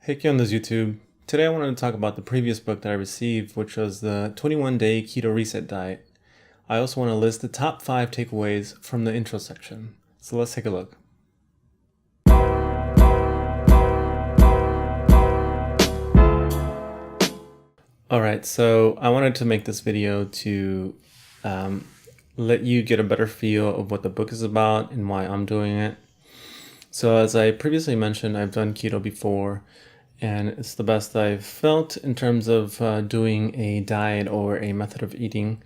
Hey Keonis YouTube. Today I wanted to talk about the previous book that I received, which was the 21-Day Keto Reset Diet. I also want to list the top 5 takeaways from the intro section. So let's take a look. Alright, so I wanted to make this video to let you get a better feel of what the book is about and why I'm doing it. So as I previously mentioned, I've done keto before, and it's the best I've felt in terms of doing a diet or a method of eating,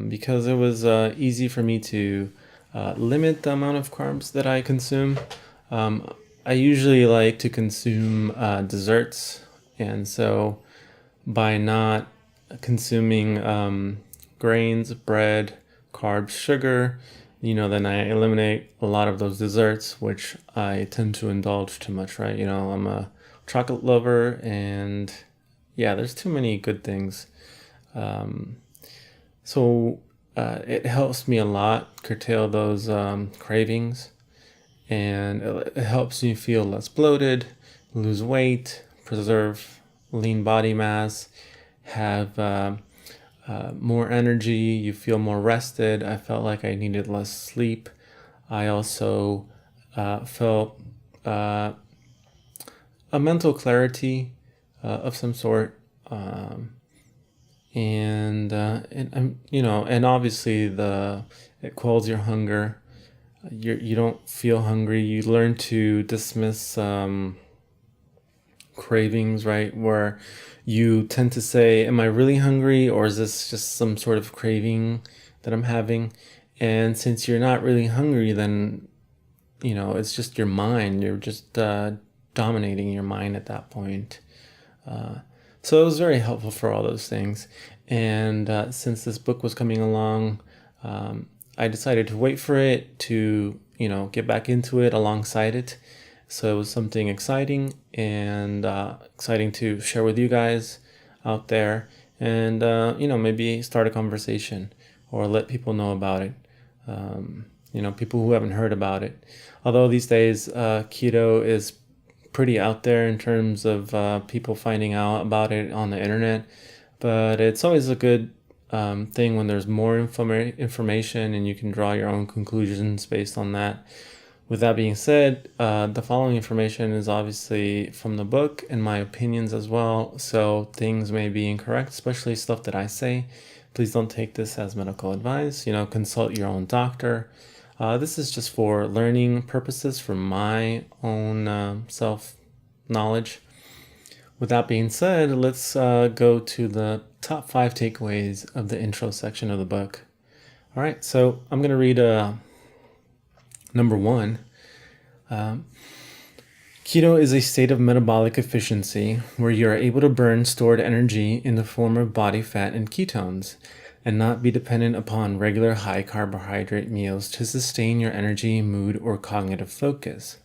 because it was easy for me to limit the amount of carbs that I consume. I usually like to consume desserts, and so by not consuming grains, bread, carbs, sugar, then I eliminate a lot of those desserts, which I tend to indulge too much, right? I'm a chocolate lover, and yeah, there's too many good things. So it helps me a lot curtail those cravings, and it helps you feel less bloated, lose weight, preserve lean body mass, have more energy, you feel more rested. I felt like I needed less sleep. I also felt a mental clarity of some sort, and obviously it quells your hunger. You don't feel hungry. You learn to dismiss cravings, right? Where you tend to say, am I really hungry, or is this just some sort of craving that I'm having? And since you're not really hungry, then it's just your mind. You're just dominating your mind at that point. So it was very helpful for all those things. And since this book was coming along, I decided to wait for it to get back into it alongside it. So it was something exciting and exciting to share with you guys out there, and maybe start a conversation or let people know about it. People who haven't heard about it. Although these days keto is pretty out there in terms of people finding out about it on the internet, but it's always a good thing when there's more information and you can draw your own conclusions based on that. With that being said, the following information is obviously from the book and my opinions as well, so things may be incorrect, especially stuff that I say. Please don't take this as medical advice. Consult your own doctor. This is just for learning purposes, for my own self-knowledge. With that being said, let's go to the top 5 takeaways of the intro section of the book. All right, so I'm going to read number 1. Keto is a state of metabolic efficiency where you are able to burn stored energy in the form of body fat and ketones, and not be dependent upon regular high carbohydrate meals to sustain your energy, mood, or cognitive focus.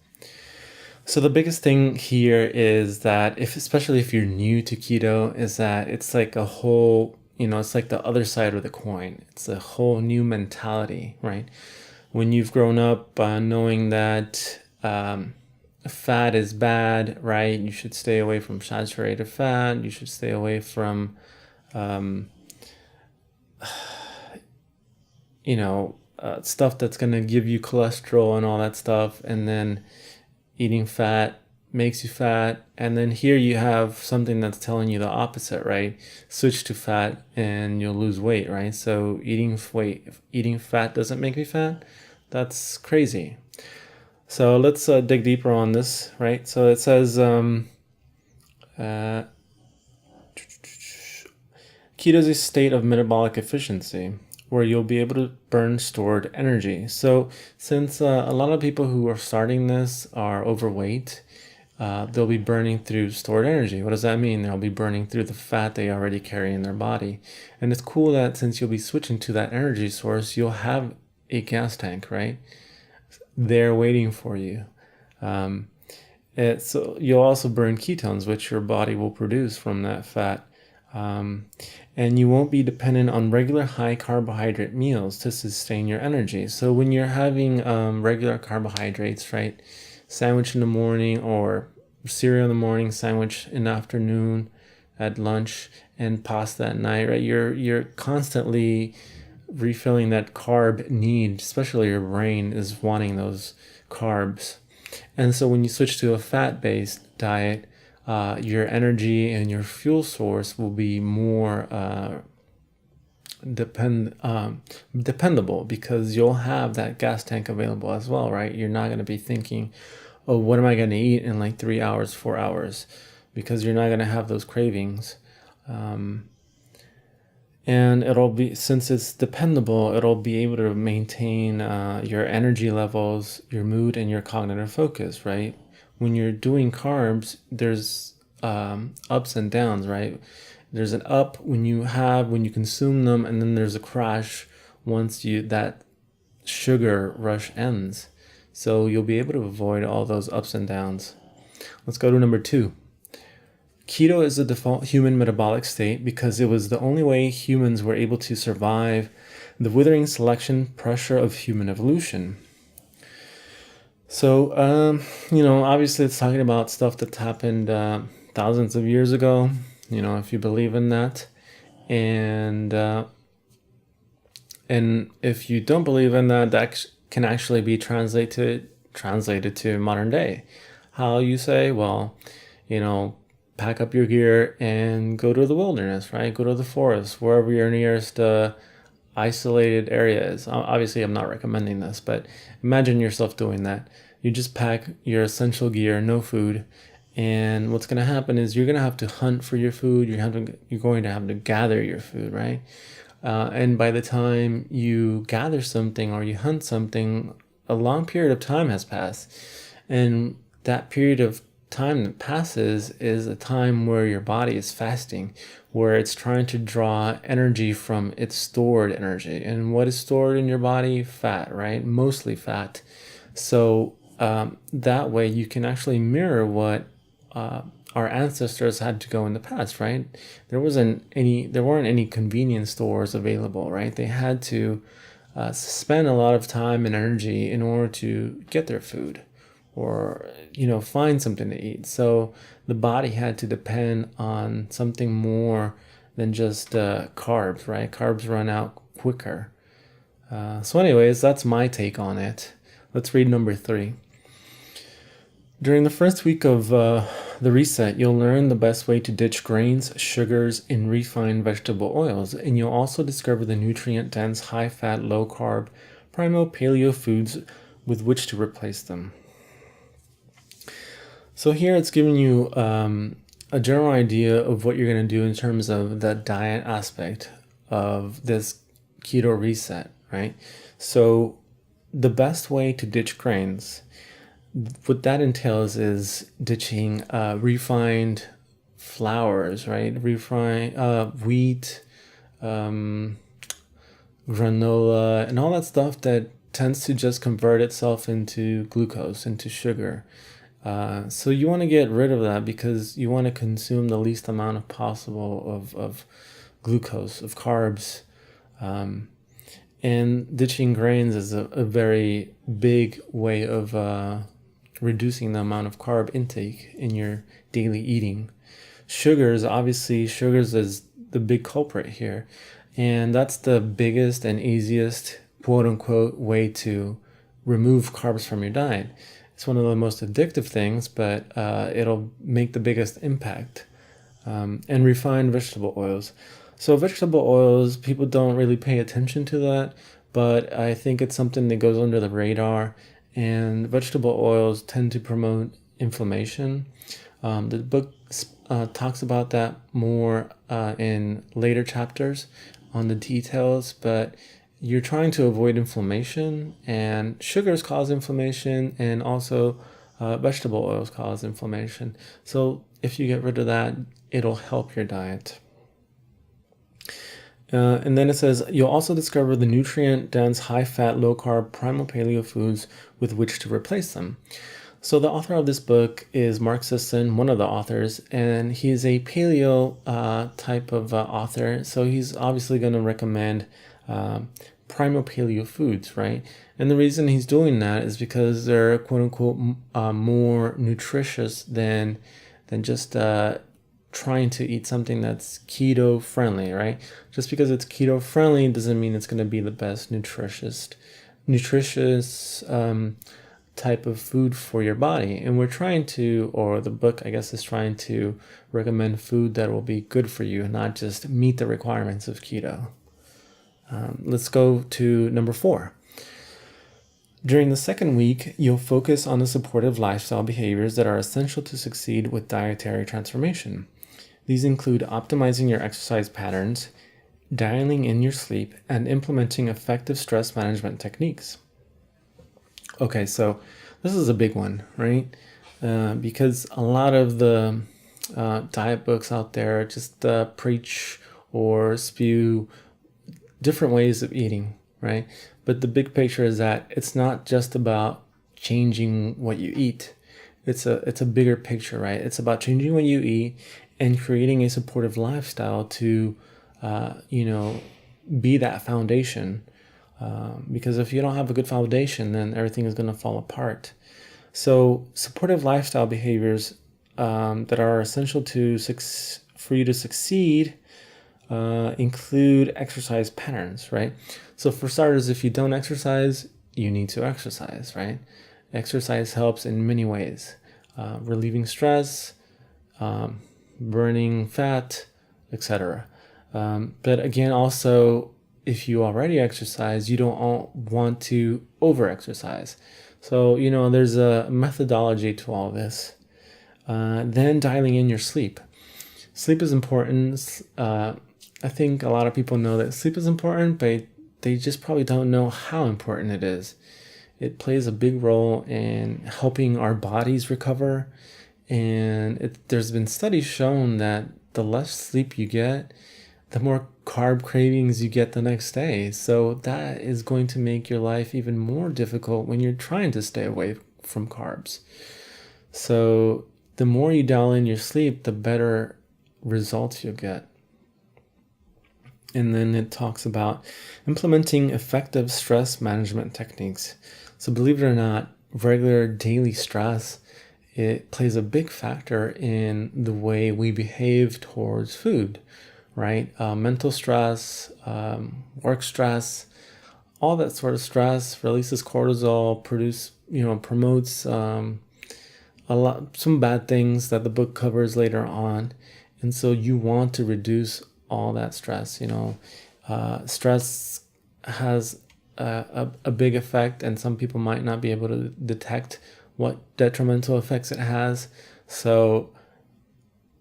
So the biggest thing here is that especially if you're new to keto, is that it's like a whole, it's like the other side of the coin. It's a whole new mentality, right? When you've grown up knowing that fat is bad, right? You should stay away from saturated fat. You should stay away from, stuff that's going to give you cholesterol and all that stuff. And then eating fat makes you fat. And then here you have something that's telling you the opposite, right? Switch to fat and you'll lose weight, right? So eating fat doesn't make me fat. That's crazy. So let's dig deeper on this, right? So it says keto is a state of metabolic efficiency where you'll be able to burn stored energy. So since a lot of people who are starting this are overweight, they'll be burning through stored energy. What does that mean? They'll be burning through the fat they already carry in their body. And it's cool that since you'll be switching to that energy source, you'll have a gas tank, right? They're waiting for you. So you'll also burn ketones, which your body will produce from that fat. And you won't be dependent on regular high carbohydrate meals to sustain your energy. So when you're having regular carbohydrates, right, sandwich in the morning or cereal in the morning, sandwich in the afternoon, at lunch, and pasta at night, right? You're constantly refilling that carb need, especially your brain is wanting those carbs. And so when you switch to a fat-based diet, your energy and your fuel source will be more dependable, because you'll have that gas tank available as well, right? You're not going to be thinking, oh, what am I going to eat in like 3 hours, 4 hours, because you're not going to have those cravings. And it'll be, since it's dependable, it'll be able to maintain your energy levels, your mood, and your cognitive focus, right? When you're doing carbs, there's ups and downs, right? There's an up when you consume them, and then there's a crash once that sugar rush ends. So you'll be able to avoid all those ups and downs. Let's go to number 2. Keto is the default human metabolic state because it was the only way humans were able to survive the withering selection pressure of human evolution. So, obviously it's talking about stuff that happened thousands of years ago, if you believe in that. And if you don't believe in that, that can actually be translated to modern day. How you say, well, pack up your gear and go to the wilderness, right? Go to the forest, wherever your nearest isolated area is. Obviously, I'm not recommending this, but imagine yourself doing that. You just pack your essential gear, no food, and what's going to happen is you're going to have to hunt for your food. You're going to have to gather your food, right? And by the time you gather something or you hunt something, a long period of time has passed, and that period of time that passes is a time where your body is fasting, where it's trying to draw energy from its stored energy. And what is stored in your body? Fat, right? Mostly fat. So that way you can actually mirror what our ancestors had to go in the past, right? There weren't any convenience stores available, right? They had to spend a lot of time and energy in order to get their food, or find something to eat. So the body had to depend on something more than just carbs, right? Carbs run out quicker. So anyways, that's my take on it. Let's read number 3. During the first week of the reset, you'll learn the best way to ditch grains, sugars, and refined vegetable oils, and you'll also discover the nutrient-dense, high-fat, low-carb, primal paleo foods with which to replace them. So here it's giving you a general idea of what you're going to do in terms of the diet aspect of this keto reset, right? So the best way to ditch grains, what that entails is ditching refined flours, right? Refined wheat, granola, and all that stuff that tends to just convert itself into glucose, into sugar. So you want to get rid of that because you want to consume the least amount of possible of glucose, of carbs. And ditching grains is a very big way of reducing the amount of carb intake in your daily eating. Sugars is the big culprit here. And that's the biggest and easiest, quote unquote, way to remove carbs from your diet. It's one of the most addictive things, but it'll make the biggest impact. And refined vegetable oils. So vegetable oils, people don't really pay attention to that, but I think it's something that goes under the radar. And vegetable oils tend to promote inflammation. The book talks about that more in later chapters on the details, but you're trying to avoid inflammation, and sugars cause inflammation, and also vegetable oils cause inflammation. So if you get rid of that, it'll help your diet. And then it says, you'll also discover the nutrient-dense, high-fat, low-carb, primal paleo foods with which to replace them. So the author of this book is Mark Sisson, one of the authors, and he's a paleo type of author. So he's obviously going to recommend primal paleo foods, right? And the reason he's doing that is because they're quote unquote more nutritious than just trying to eat something that's keto friendly, right? Just because it's keto friendly doesn't mean it's going to be the best nutritious type of food for your body. And we're trying to, or the book, I guess, is trying to recommend food that will be good for you, not just meet the requirements of keto. Let's go to number 4. During the second week, you'll focus on the supportive lifestyle behaviors that are essential to succeed with dietary transformation. These include optimizing your exercise patterns, dialing in your sleep, and implementing effective stress management techniques. Okay, so this is a big one, right? Because a lot of the diet books out there just preach or spew different ways of eating, right? But the big picture is that it's not just about changing what you eat. It's a bigger picture, right? It's about changing what you eat and creating a supportive lifestyle to, be that foundation. Because if you don't have a good foundation, then everything is going to fall apart. So supportive lifestyle behaviors that are essential for you to succeed include exercise patterns, right? So for starters, if you don't exercise, you need to exercise, right? Exercise helps in many ways, relieving stress, burning fat, etc. But again, also, if you already exercise, you don't want to over-exercise. So, there's a methodology to all this. Then dialing in your sleep. Sleep is important. I think a lot of people know that sleep is important, but they just probably don't know how important it is. It plays a big role in helping our bodies recover. And there's been studies shown that the less sleep you get, the more carb cravings you get the next day. So that is going to make your life even more difficult when you're trying to stay away from carbs. So the more you dial in your sleep, the better results you'll get. And then it talks about implementing effective stress management techniques. So believe it or not, regular daily stress, it plays a big factor in the way we behave towards food, right? Mental stress, work stress, all that sort of stress releases cortisol, promotes some bad things that the book covers later on. And so you want to reduce all that stress. Stress has a big effect, and some people might not be able to detect what detrimental effects it has. So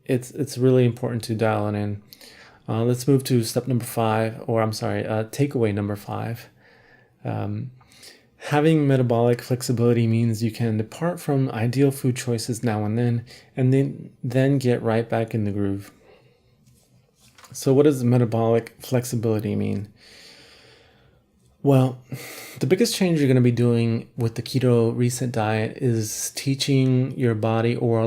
it's really important to dial it in. Let's move to step number 5, takeaway number 5. Having metabolic flexibility means you can depart from ideal food choices now and then get right back in the groove. So what does metabolic flexibility mean? Well, the biggest change you're going to be doing with the Keto Reset Diet is teaching your body, or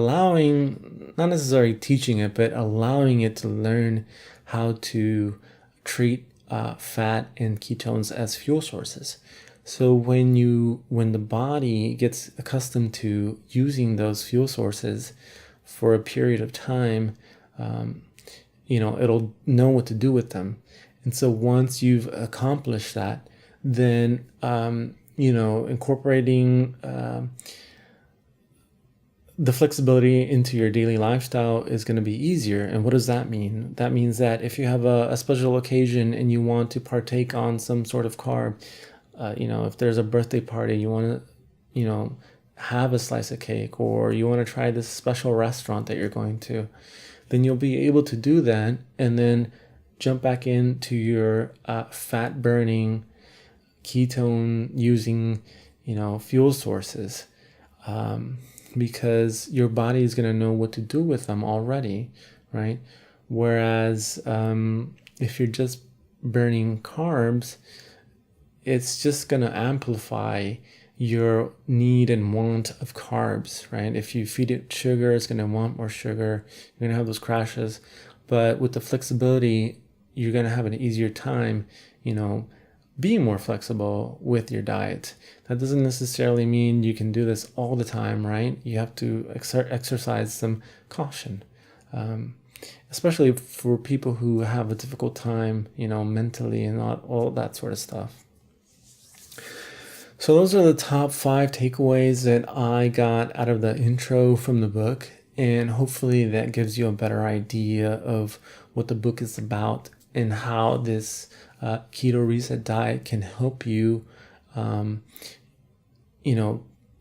not necessarily teaching it, but allowing it to learn how to treat fat and ketones as fuel sources. So when the body gets accustomed to using those fuel sources for a period of time, it'll know what to do with them. And so once you've accomplished that, then, incorporating the flexibility into your daily lifestyle is going to be easier. And what does that mean? That means that if you have a special occasion and you want to partake on some sort of carb, if there's a birthday party, you want to, have a slice of cake, or you want to try this special restaurant that you're going to, then you'll be able to do that and then jump back into your fat burning, ketone using, fuel sources, because your body is going to know what to do with them already, right? Whereas if you're just burning carbs, it's just going to amplify your need and want of carbs, right? If you feed it sugar, it's going to want more sugar. You're going to have those crashes. But with the flexibility, you're going to have an easier time, being more flexible with your diet. That doesn't necessarily mean you can do this all the time, right? You have to exercise some caution, especially for people who have a difficult time, mentally and all that sort of stuff. So those are the top 5 takeaways that I got out of the intro from the book, and hopefully that gives you a better idea of what the book is about and how this Keto Reset Diet can help you,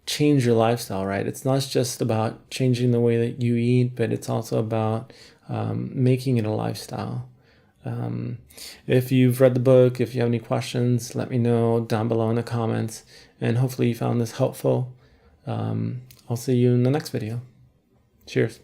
change your lifestyle, right? It's not just about changing the way that you eat, but it's also about making it a lifestyle. If you've read the book, if you have any questions, let me know down below in the comments, and hopefully you found this helpful. I'll see you in the next video. Cheers.